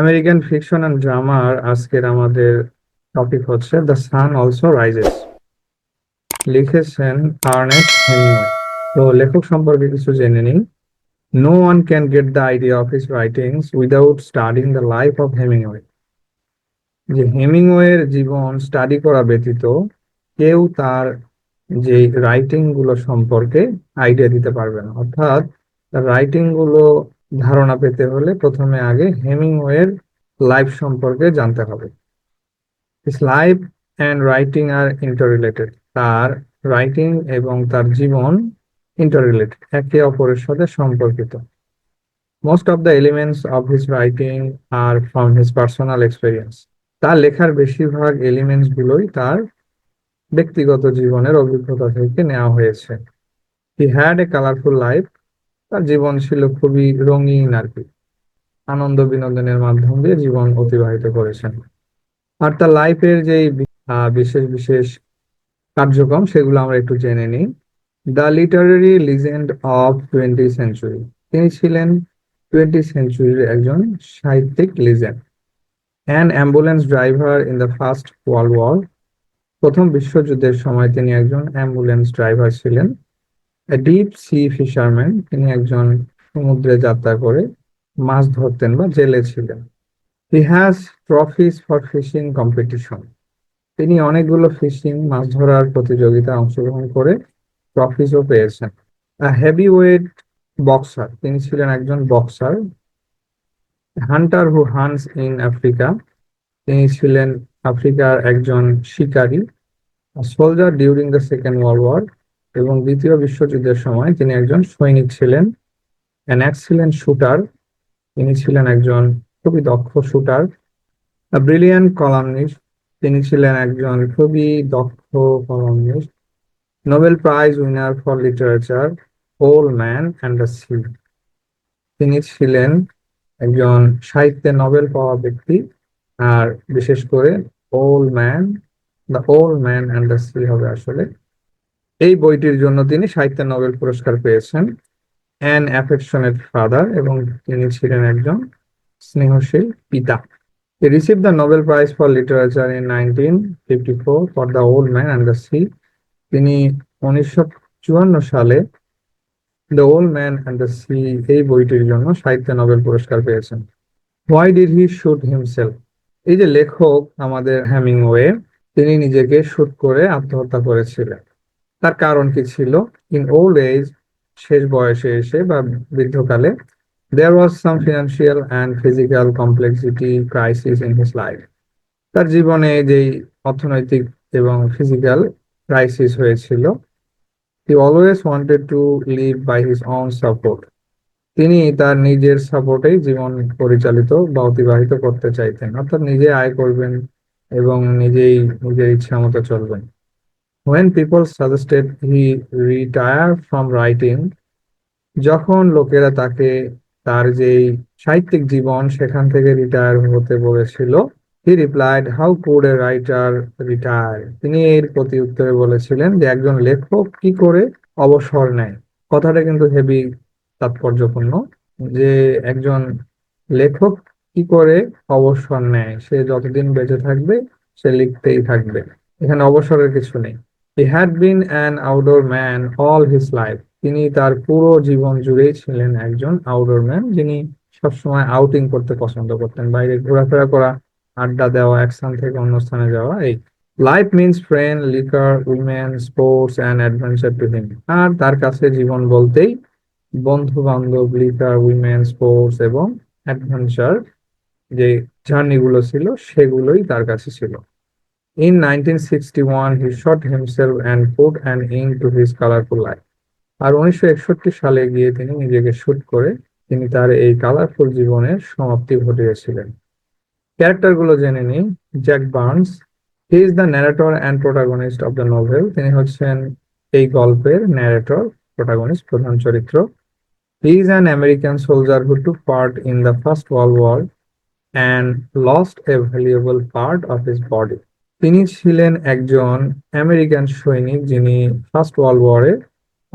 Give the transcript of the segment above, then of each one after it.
American fiction and ড্রামার আজকের আমাদের topic হচ্ছে দ্য সান অলসো রাইজেস। লিখেছেন আর্নেস্ট হেমিংওয়ে। তো লেখক সম্পর্কে কিছু জেনে নিই। No one can get the idea of his writings without studying the life of Hemingway. যে হেমিংওয়ের জীবন স্টাডি করা ব্যতীত কেউ তার যে রাইটিং গুলো সম্পর্কে আইডিয়া দিতে পারবে না। অর্থাৎ রাইটিং গুলো ধারণা পেতে হলে প্রথমে আগে হেমিংওয়ের লাইফ সম্পর্কে জানতে হবে। His life and writing are interrelated. তার রাইটিং এবং তার জীবন ইন্টাররিলেটেড, একে অপরের সাথে সম্পর্কিত। Most of the elements of his writing are from his personal experience. তার লেখার বেশিরভাগ এলিমেন্টস গুলোই তার ব্যক্তিগত জীবনের অভিজ্ঞতা থেকে নেওয়া হয়েছে। He had a colorful life. তার জীবন ছিল খুবই রঙিন আর কি, আনন্দ বিনোদনের মাধ্যম দিয়ে জীবন অতিবাহিত করেছেন। আর তার লাইফের যে বিশেষ বিশেষ কার্যক্রম সেগুলো আমরা একটু জেনে নিই। The literary legend of 20th century. তিনি ছিলেন 20th সেঞ্চুরির একজন সাহিত্যিক legend. An ambulance driver in the first world war. প্রথম বিশ্বযুদ্ধের সময় তিনি একজন অ্যাম্বুলেন্স ড্রাইভার ছিলেন। A deep sea fisherman. তিনি একজন সমুদ্রে যাত্রা করে মাছ ধরতেন বা জেলে ছিলেন। He has trophies for fishing competition. তিনি অনেকগুলো ফিশিং মাছ ধরার প্রতিযোগিতায় অংশগ্রহণ করে ট্রফিসও পেয়েছেন। Heavyweight boxer. তিনি ছিলেন একজন boxer. Hunter who hunts in Africa. তিনি ছিলেন আফ্রিকার একজন শিকারী। Soldier during the second world war. এবং দ্বিতীয় বিশ্বযুদ্ধের সময় তিনি একজন সৈনিক ছিলেন। An excellent shooter. তিনি ছিলেন একজন খুবই দক্ষ শুটার। Brilliant columnist. তিনি ছিলেন একজন খুবই দক্ষ columnist. Nobel prize winner for literature, old man and the sea. তিনি ছিলেন একজন সাহিত্যে নোবেল পাওয়া ব্যক্তি। আর বিশেষ করে old man and the sea হবে আসলে। এই বইটির জন্য তিনি সাহিত্যে নোবেল পুরস্কার পেয়েছেন। An affectionate father. এবং তিনি ছিলেন একজন স্নেহশীল পিতা। He received the Nobel Prize for Literature in 1954 for The Old Man and the Sea. তিনি 1954 সালে the old man and the sea এই বইটির জন্য সাহিত্যে নোবেল পুরস্কার পেয়েছেন। Why did he shoot himself? এই যে লেখক আমাদের হেমিংওয়ে, তিনি নিজেকে শুট করে আত্মহত্যা করেছিলেন। তার কারণ কি ছিল? ইন ওল্ড এজ, শেষ বয়সে এসে বা বৃদ্ধকালে, there was some financial and physical complexity crisis in his life. তার জীবনে যেই অর্থনৈতিক এবং ফিজিক্যাল ক্রাইসিস হয়েছিল। He always wanted to live by his own support. তিনি তার নিজের সাপোর্টেই জীবন পরিচালিত বা অতিবাহিত করতে চাইতেন, অর্থাৎ নিজে আয় করবেন এবং নিজেই নিজের ইচ্ছা মতো চলবেন। When people suggested he retire from writing, যখন লোকেরা তাকে তার যেই সাহিত্যিক জীবন সেখান থেকে রিটায়ার হতে বলেছিল, হি replied, how could a writer retire? তিনি এর প্রতি উত্তরে বলেছিলেন যে একজন লেখক কি করে অবসর নেয়। কথাটা কিন্তু হেভি তাৎপর্যপূর্ণ, যে একজন লেখক কি করে অবসর নেয়। সে যতদিন বেঁচে থাকবে সে লিখতেই থাকবে, এখানে অবসরের কিছু নেই। He had been an outdoor man all his life. তিনি তার পুরো জীবন জুড়েই ছিলেন একজন আউটডোর ম্যান, যিনি সবসময় আউটিং করতে পছন্দ করতেন, বাইরে ঘোরাফেরা করা, আড্ডা দেওয়া, এক স্থান থেকে অন্য স্থানে যাওয়া। এই life means friend, liquor, women, sports and adventure to him. আর তার কাছে জীবন বলতেই বন্ধু বান্ধব, লিকার, উইমেন, স্পোর্টস এবং অ্যাডভেঞ্চার যে জার্নি গুলো ছিল সেগুলোই তার কাছে ছিল। In 1961, he shot himself and put an end to his colorful life. আর 1961 সালে গিয়ে তিনি নিজেকে শুট করে তিনি তার এই কালারফুল জীবনের সমাপ্তি ঘটিয়েছিলেন। ক্যারেক্টার গুলো জেনে নিই। Jake Barnes. He is the narrator and protagonist of the novel. তিনি হচ্ছেন এই গল্পের ন্যারেটর, প্রোটাগনিস্ট, প্রধান চরিত্র। He is an American soldier who took part in the first world war and lost a valuable part of his body. তিনি ছিলেন একজন American সৈনিক যিনি ফার্স্ট ওয়ার্ল্ড ওয়ারে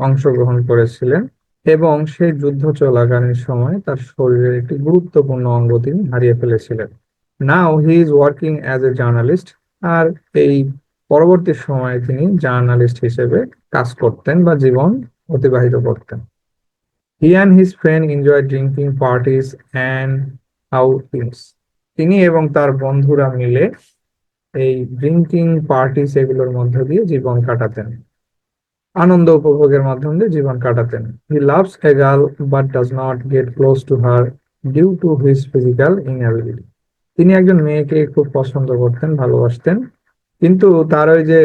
অংশগ্রহণ করেছিলেন এবং সেই যুদ্ধ চলাকালীন সময়ে তার শরীরের একটি গুরুত্বপূর্ণ অঙ্গ তিনি হারিয়ে ফেলেছিলেন। Now he is working as a journalist. আর এই পরবর্তী সময়ে তিনি জার্নালিস্ট হিসেবে কাজ করতেন বা জীবন অতিবাহিত করতেন। He and his friend enjoy drinking parties and outings. তিনি এবং তার বন্ধুরা মিলে এই ড্রিঙ্কিং পার্টিস এগুলোর মধ্য দিয়ে জীবন কাটাতেন, আনন্দ উপভোগের মাধ্যম দিয়ে জীবন কাটাতেন। He loves a girl but does not get close to her due to his physical inability. তিনি একজন মেয়েকে খুব পছন্দ করতেন, ভালোবাসতেন, কিন্তু তার ওই যে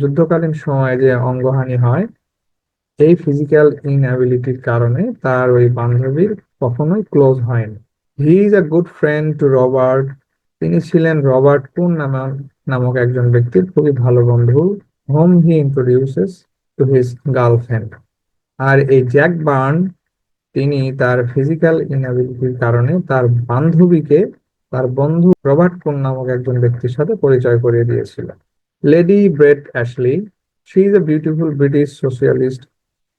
যুদ্ধকালীন সময়ে যে অঙ্গহানি হয়, এই ফিজিক্যাল ইনঅ্যাবিলিটির কারণে তার ওই বান্ধবীর কখনোই ক্লোজ হয়নি। He is a good friend to Robert. তিনি ছিলেন রবার্ট কুন নামক একজন ব্যক্তির খুবই ভালো বন্ধু। Whom he introduces to his girlfriend. আর এই জ্যাক বার্ন তিনি তার ফিজিক্যাল ইনঅ্যাবিলিটির কারণে তার বান্ধবীকে তার বন্ধু রবার্ট কুন নামক একজন ব্যক্তির সাথে পরিচয় করিয়ে দিয়েছিল। Lady Brett Ashley, she is a beautiful British socialist.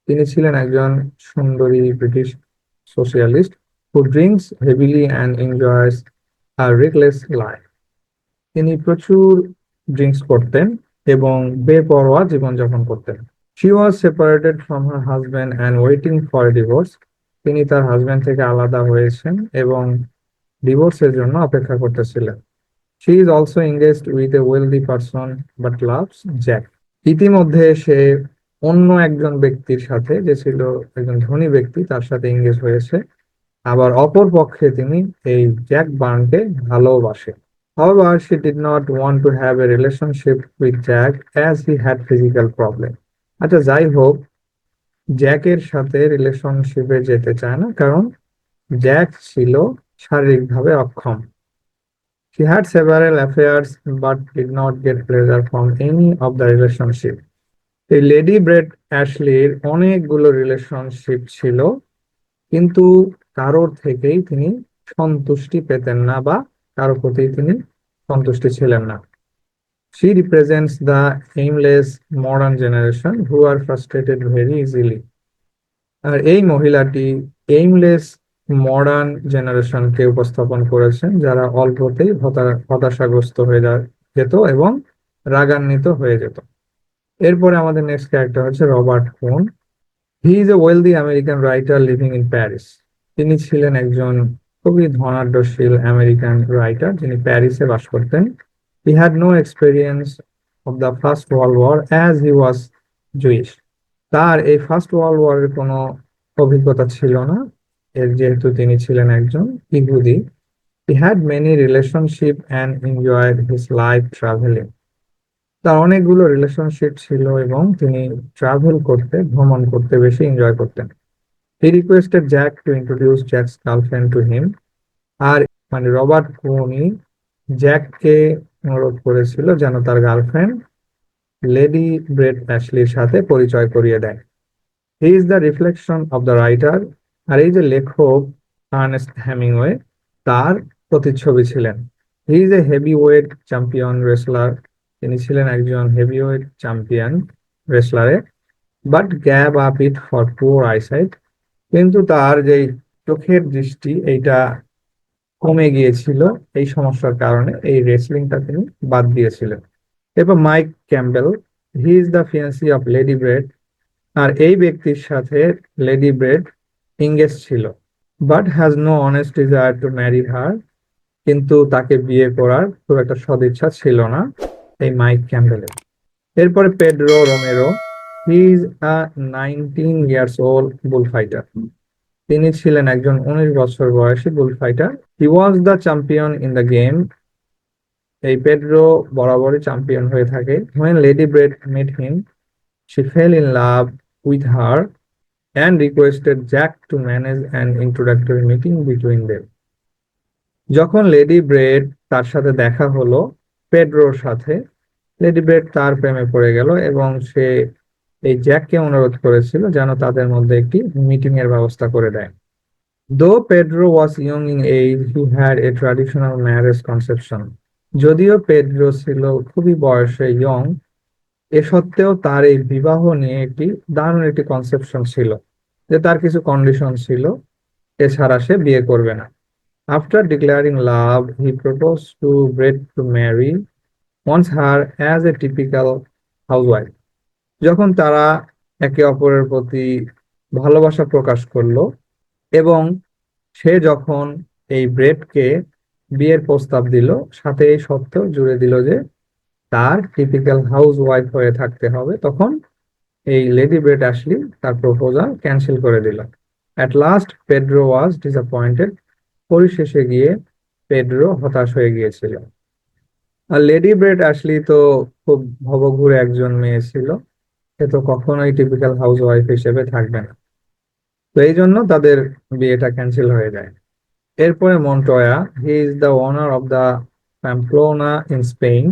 তিনি ছিলেন একজন সুন্দরী British socialist who drinks heavily and enjoys a reckless life. তিনি প্রচুর ড্রিঙ্কস করতেন এবং বেপরোয়া জীবনযাপন করতেন। She was separated from her husband and waiting for divorce. তিনি তার হাজব্যান্ড থেকে আলাদা হয়েছেন এবং ডিভোর্সের জন্য অপেক্ষা করতেছিলেন। She is also engaged with a wealthy person but loves Jack. ইতিমধ্যে সে অন্য একজন ব্যক্তির সাথে, যে ছিল একজন ধনী ব্যক্তি, তার সাথে এঙ্গেজ হয়েছে। আবার অপর পক্ষে তিনি এই জ্যাক বার্নকে ভালোবাসে। However, she did not want to have a relationship with Jack as he had physical problem. আচ্ছা, যাই হোক, জ্যাকের সাথে রিলেশনশিপে যেতে চায় না কারণ জ্যাক ছিল শারীরিকভাবে অক্ষম। She had several affairs but did not get pleasure from any of the relationship. এই লেডি ব্রেট অ্যাশলির অনেকগুলো রিলেশনশিপ ছিল, কিন্তু কারোর থেকেই তিনি সন্তুষ্টি পেতেন না বা কারোর প্রতি তিনি সন্তুষ্টি ছিলেন না। She represents the aimless modern generation who are frustrated very easily. আর এই মহিলাটি এইমলেস মডার্ন জেনারেশনকে উপস্থাপন করেছেন, যারা অল্পতেই হতাশাগ্রস্ত হয়ে যেত এবং রাগান্বিত হয়ে যেত। এরপরে আমাদের নেক্সট ক্যারেক্টার হচ্ছে রবার্ট কুন। হি is a wealthy American writer living in Paris. তিনি ছিলেন একজন খুবই ধনাঢ্যশীল আমেরিকান রাইটার যিনি প্যারিসে বাস করতেন। He had no experience of the first world war as he was Jewish. তার এই ফার্স্ট ওয়ার্ল্ড ওয়ারের কোনো অভিজ্ঞতা ছিল না, যেহেতু তিনি ছিলেন একজন ইহুদি। He had many relationship and enjoyed his life travelling. তার অনেকগুলো রিলেশনশিপ ছিল এবং তিনি ট্রাভেল করতে, ভ্রমণ করতে বেশি এনজয় করতেন। He requested Jack to introduce Jack's girlfriend to him. আর মানে রবার্ট ক্লুনি জ্যাককে অনুরোধ করেছিল যেন তার গার্লফ্রেন্ড লেডি ব্রেট অ্যাশলির সাথে পরিচয় করিয়ে দেয়। He is the reflection of the writer. আর এই যে লেখক আর্নেস্ট হেমিংওয়ে, তার প্রতিচ্ছবি ছিলেন। He is a heavy weight champion wrestler. তিনি ছিলেন একজন হেভি ওয়েট চ্যাম্পিয়ন রেসলারে। But gave up it for poor eyesight. কিন্তু তার যে চোখের দৃষ্টি এইটা কমে গিয়েছিল, এই সমস্যার কারণে এই রেসলিংটা তিনি বাদ দিয়েছিলেন। এরপর Mike Campbell, he is the fiancee of lady Brett. আর এই ব্যক্তির সাথে লেডি ব্রেড এঙ্গেজ ছিল, but has no honest desire to marry her. কিন্তু তাকে বিয়ে করার খুব একটা সদিচ্ছা ছিল না এই মাইক ক্যাম্বেলের। এরপরে Pedro Romero, he is a 19 years old bull fighter. তিনি ছিলেন একজন 19 বছর বয়সী bull fighter. He was the champion in the game. এই পেড্রো বরাবরই চ্যাম্পিয়ন হয়ে থাকে। When Lady Brett met him, she fell in love with her and requested Jack to manage an introductory meeting between them. যখন lady bread তার সাথে দেখা হলো পেড্রোর সাথে, লেডি ব্রেড তার প্রেমে পড়ে গেল এবং সে এই জ্যাককে অনুরোধ করেছিল যেন তাদের মধ্যে একটি মিটিং এর ব্যবস্থা করে দেয়। Though Pedro was young in age, he had a traditional marriage conception. যদিও পেড্রো ছিল খুবই বয়সে ইয়ং, এ সত্ত্বেও তার এই বিবাহ নিয়ে একটি দারুণ একটি কনসেপশন ছিল। যে তার কিছু কন্ডিশন ছিল, এছাড়া সে বিয়ে করবে না। After declaring love he propose to Brett to marry wants her as a typical housewife. যখন তারা একে অপরের প্রতি ভালোবাসা প্রকাশ করলো এবং সে যখন এই ব্রেডকে বিয়ের প্রস্তাব দিল, সাথে এই শর্তেও জুড়ে দিল যে তার টিপিক্যাল হাউস ওয়াইফ হয়ে থাকতে হবে, তখন এই লেডি ব্রেড অ্যাশলি তার প্রপোজাল ক্যান্সেল করে দিল। At last Pedro was disappointed. পরিশেষে গিয়ে পেড্রো হতাশ হয়ে গিয়েছিল। আর লেডি ব্রেড অ্যাশলি তো খুব ভবঘুরে একজন মেয়ে ছিল, সে তো কখনোই টিপিক্যাল হাউস ওয়াইফ হিসেবে থাকবে না। তো এই জন্য তাদের বিয়েটা ক্যান্সেল হয়ে যায়। এরপরে Montoya, he is the owner of the Pamplona in Spain.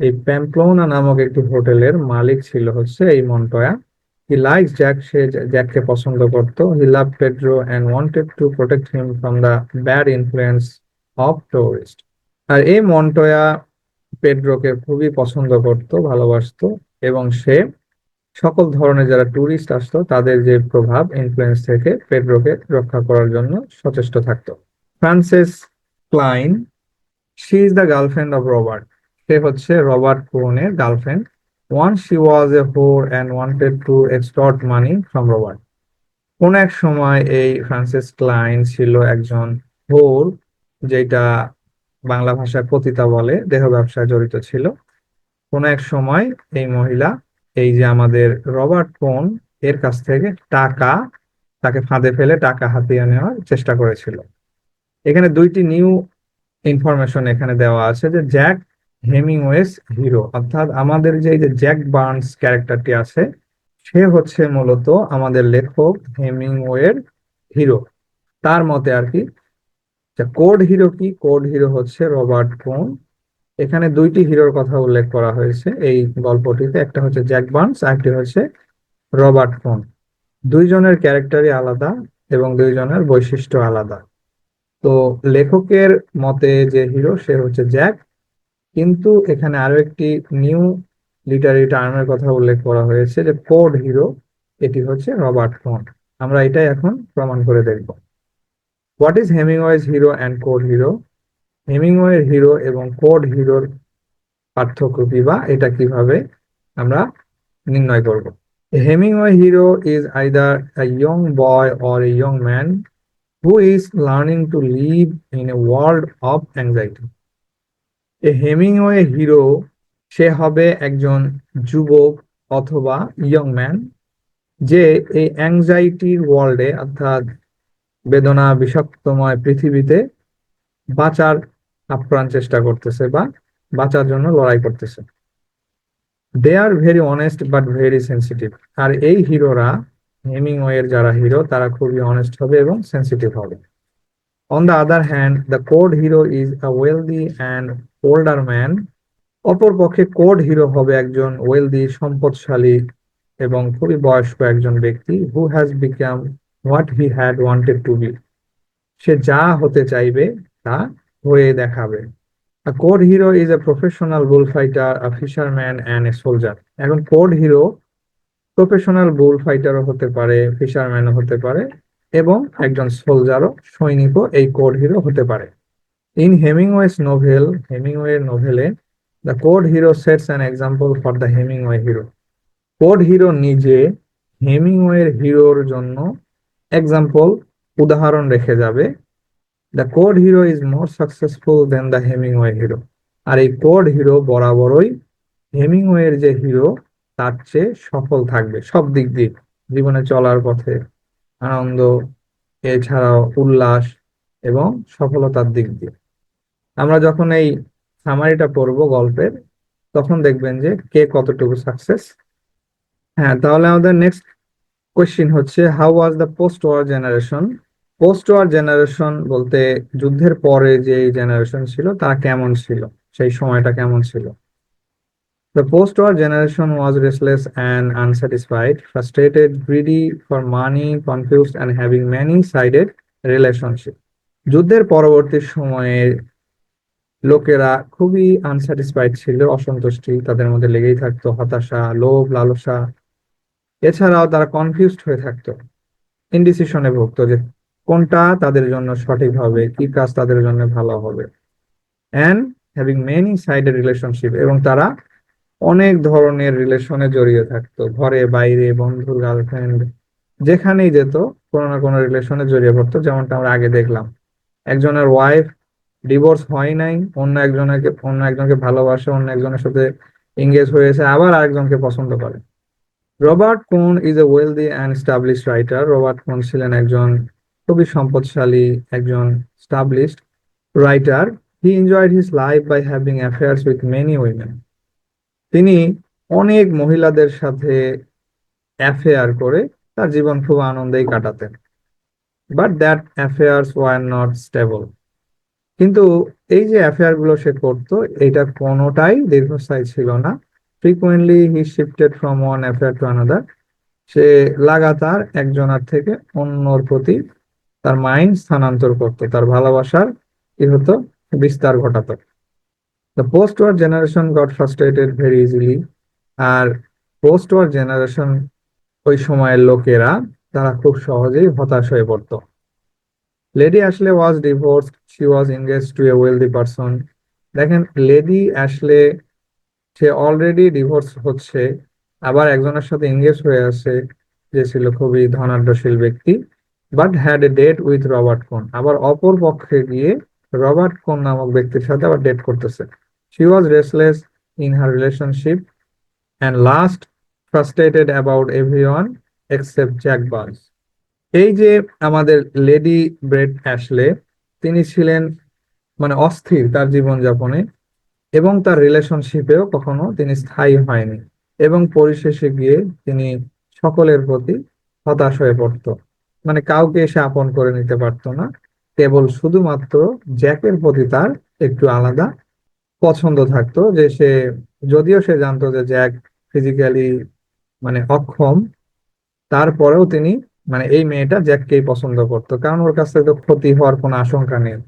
এই প্যাম্পলোনা নামক একটি হোটেলের মালিক ছিল হচ্ছে এই মন্টয়া। হি লাইকস জ্যাক, সে জ্যাককে পছন্দ করত। He love Pedro and wanted to protect him from the bad influence of tourist. আর এই মন্টয়া পেড্রোকে খুবই পছন্দ করত, ভালোবাসতো, এবং সে সকল ধরনের যারা ট্যুরিস্ট আসতো তাদের যে প্রভাব, ইনফ্লুয়েন্স থেকে পেড্রোকে রক্ষা করার জন্য সচেষ্ট থাকতো। Frances Cline, she is the girlfriend of Robert. সে হচ্ছে রবার্ট কোহেনের girlfriend. Once she was a whore and wanted to extort money from Robert. কোন এক সময় এই ফ্রান্সিস ক্লাইন ছিল একজন হোর, যেটা বাংলা ভাষায় পতিতা বলে, দেহ ব্যবসায় জড়িত ছিল। কোন এক সময় এই মহিলা এই যে আমাদের রবার্ট কোন এর কাছ থেকে টাকা, তাকে ফাঁদে ফেলে টাকা হাতিয়ে নেওয়ার চেষ্টা করেছিল। এখানে দুইটি নিউ ইনফরমেশন এখানে দেওয়া আছে, যে জ্যাক হেমিংওয়েস হিরো, অর্থাৎ আমাদের যে এই যে জ্যাক বার্নস ক্যারেক্টারটি আছে, সে হচ্ছে মূলত আমাদের লেখক হেমিংওয়ের হিরো। তার মতে আর কি। কোড হিরো কি? কোড হিরো হচ্ছে রবার্ট কোন। এখানে দুইটি হিরোর কথা উল্লেখ করা হয়েছে এই গল্পটিতে, একটা হচ্ছে জ্যাক বার্নস আর একটি হচ্ছে রবার্ট কোন। দুইজনের ক্যারেক্টারই আলাদা এবং দুইজনের বৈশিষ্ট্য আলাদা। তো লেখকের মতে যে হিরো সে হচ্ছে জ্যাক, কিন্তু এখানে আরো একটি নিউ লিটারি টার্মের কথা উল্লেখ করা হয়েছে, যে কোড হিরো, এটি হচ্ছে রবার্ট কোন। আমরা এটাই এখন প্রমাণ করে দেখব। What is Hemingway's hero and code hero? হেমিংওয়ের হিরো এবং কোড হিরোর পার্থক্য কি, বা এটা কিভাবে আমরা নির্ণয় করব? Hemingway hero is either a young boy or a young man who is learning to live in a world of anxiety. A Hemingway hero, সে হবে একজন যুবক অথবা ইয়ং ম্যান, যে এই অ্যাংজাইটির ওয়ার্ল্ডে, অর্থাৎ বেদনা বিষাক্তময় পৃথিবীতে বাঁচার আপ্রাণ চেষ্টা করতেছে বা বাঁচার জন্য লড়াই করতেছে। They are very honest but very sensitive. আর এই হিরোরা, হেমিংওয়ের যারা হিরো, তারা খুবই অনেস্ট হবে এবং সেন্সিটিভ হবে। On the other hand the code hero is a wealthy and older man. অপরপক্ষে কোড হিরো হবে একজন ওয়েলদি, সম্পদশালী এবং খুবই বয়স্ক একজন ব্যক্তি, who has become what he had wanted to be. সে যা হতে চাইবে তা হয়ে দেখাবে। A code hero is a professional bullfighter, a fisherman and a soldier. এখন কোড হিরো প্রফেশনাল বুল ফাইটারও হতে পারে, ফিশারম্যানও হতে পারে, এবং একজন সোলজারও, সৈনিকও এই কোড হিরো হতে পারে। ইন হেমিংওয়েস নোভেল, হেমিংওয়ের নোভেলে, the code hero sets an example for the Hemingway hero. Code hero নিজে হেমিংওয়ের হিরোর জন্য এক্সাম্পল, উদাহরণ রেখে যাবে। The code hero is more successful than the Hemingway hero. আর এই কোড হিরো বরাবরই হেমিংওয়ের যে হিরো তার চেয়ে সফল থাকবে সব দিক দিয়ে, জীবনে চলার পথে, আনন্দ, এছাড়াও উল্লাস এবং সফলতার দিক দিয়ে। আমরা যখন এই সামারিটা পড়বো গল্পের, তখন দেখবেন যে কে কতটুকু সাকসেস। হ্যাঁ, তাহলে আমাদের নেক্সট কোয়েশ্চিন হচ্ছে, how was the post war generation? Post war generation বলতে যুদ্ধের পরে যে জেনারেশন ছিল তারা কেমন ছিল, সেই সময়টা কেমন ছিল? The post-war generation was restless and unsatisfied, frustrated, greedy for money, confused, and having many-sided relationship. যুদ্ধের পরবর্তী সময়ে লোকেরা খুবই আনস্যাটিসফাইড ছিল, অসন্তুষ্টি তাদের মধ্যে লেগেই থাকতো, হতাশা, লোভ, লালসা, এছাড়াও তারা কনফিউজড হয়ে থাকতো। ইনডিসিশনে ভুগতো যে কোনটা তাদের জন্য সঠিক হবে, কি কাজ তাদের জন্য ভালো হবে। And having many sided relationship, এবং তারা অনেক ধরনের রিলেশনে জড়িয়ে থাকতো, ঘরে বাইরে, বন্ধু, গার্লফ্রেন্ড, যেখানেই যেত কোনো না কোনো রিলেশনে জড়িয়ে পড়তো। যেমনটা আমরা আগে দেখলাম, একজনের ওয়াইফ ডিভোর্স হয় নাই, অন্য একজনকে ভালোবাসে, অন্য একজনের সাথে এঙ্গেজ হয়েছে, আবার আরেকজনকে পছন্দ করে। Robert Cohn is a wealthy and established writer. Robert Cohn ছিলেন একজন খুবই সম্পদশালী, একজন established writer. He enjoyed his life by having affairs with many women. তিনি অনেক মহিলাদের সাথে অ্যাফেয়ার করে তার জীবন খুব আনন্দেই কাটাতেন। But that affairs were not stable. কিন্তু এই যে অ্যাফেয়ার গুলো সে করতো, এটা কোনোটাই দীর্ঘস্থায়ী ছিল না। Frequently he shifted from one affair to another. সে লাগাতার একজনের থেকে অন্যর প্রতি তার মাইন্ড স্থানান্তর করতো, তার ভালোবাসার কি হতো, বিস্তার ঘটাতো। The post war generation got frustrated very easily. আর পোস্ট ওয়ার জেনারেশন, ওই সময়ের লোকেরা, তারা খুব সহজেই হতাশ হয়ে পড়তো। Lady Ashley was divorced, she was engaged to a wealthy person. দেখেন, লেডি অ্যাশলে, সে অলরেডি ডিভোর্স হচ্ছে, আবার একজনের সাথে এনগেজ হয়ে আছে যে ছিল খুবই ধনাঢ্যশীল ব্যক্তি। But had a date with Robert Cohn, আবার অপর পক্ষে গিয়ে রবার্ট কোন নামক ব্যক্তির সাথে আবার ডেট করতেছে। She was restless in her relationship and last frustrated about everyone except Jack বাজ। এই যে আমাদের লেডি ব্রেট অ্যাশলে, তিনি ছিলেন মানে অস্থির তার জীবনযাপনে, এবং তার রিলেশনশিপেও কখনো তিনি স্থায়ী হয়নি, এবং পরিশেষে গিয়ে তিনি সকলের প্রতি হতাশ হয়ে পড়তো। মানে কাউকে এসে আপন করে নিতে পারতো না, কেবল শুধুমাত্র জ্যাকের প্রতি তার একটু আলাদা পছন্দ থাকতো। যে সে, যদিও সে জানতো যে জ্যাক ফিজিক্যালি মানে অক্ষম, তারপরেও তিনি মানে এই মেয়েটা জ্যাককেই পছন্দ করতো, কারণ ওর কাছ থেকে তো ক্ষতি হওয়ার কোনো আশঙ্কা নেই।